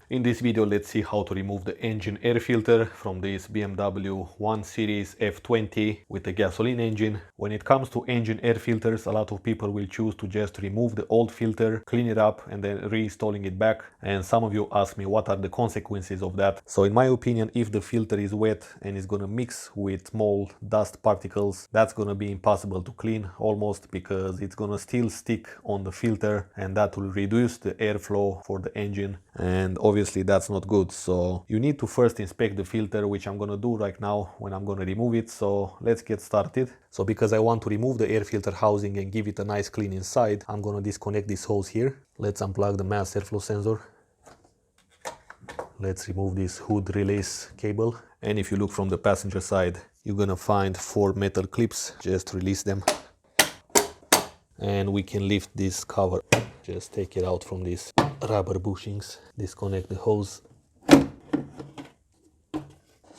In this video, let's see how to remove the engine air filter from this BMW 1 Series F20 with the gasoline engine. When it comes to engine air filters, a lot of people will choose to just remove the old filter, clean it up and then reinstalling it back. And some of you ask me what are the consequences of that. So in my opinion, if the filter is wet and is gonna mix with small dust particles, that's gonna be impossible to clean almost, because it's gonna still stick on the filter and that will reduce the airflow for the engine, and obviously that's not good. So you need to first inspect the filter, which I'm gonna do right now when I'm gonna remove it. So let's get started. So because I want to remove the air filter housing and give it a nice clean inside, I'm gonna disconnect this hose here. Let's unplug the mass airflow sensor. Let's remove this hood release cable. And if you look from the passenger side, you're gonna find 4 metal clips. Just release them. And we can lift this cover. Just take it out from these rubber bushings. Disconnect the hose.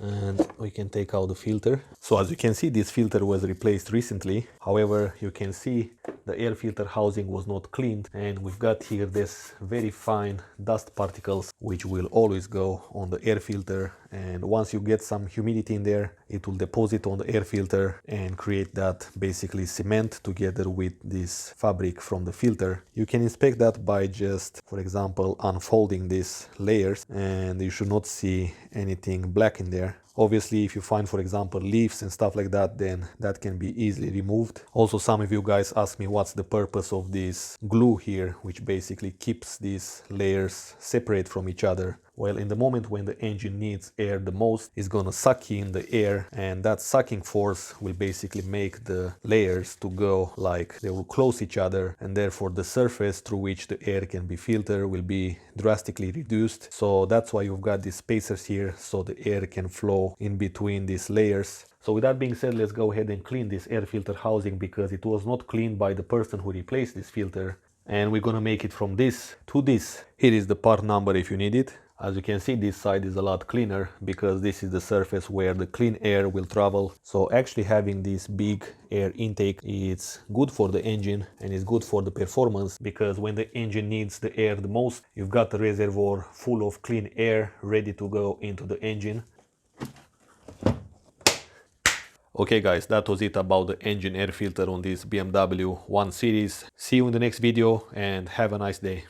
And we can take out the filter. So as you can see, this filter was replaced recently. However, you can see the air filter housing was not cleaned, and we've got here this very fine dust particles which will always go on the air filter, and once you get some humidity in there, it will deposit on the air filter and create that basically cement together with this fabric from the filter. You can inspect that by just, for example, unfolding these layers, and you should not see anything black in there. Obviously, if you find, for example, leaves and stuff like that, then that can be easily removed. Also, some of you guys ask me what's the purpose of this glue here, which basically keeps these layers separate from each other. Well, in the moment when the engine needs air the most, it's gonna suck in the air, and that sucking force will basically make the layers to go like they will close each other, and therefore the surface through which the air can be filtered will be drastically reduced. So that's why you've got these spacers here, so the air can flow in between these layers. So with that being said, let's go ahead and clean this air filter housing, because it was not cleaned by the person who replaced this filter. And we're gonna make it from this to this. Here is the part number if you need it. As you can see, this side is a lot cleaner because this is the surface where the clean air will travel. So actually having this big air intake is good for the engine and is good for the performance, because when the engine needs the air the most, you've got a reservoir full of clean air ready to go into the engine. Okay guys, that was it about the engine air filter on this BMW 1 Series. See you in the next video and have a nice day.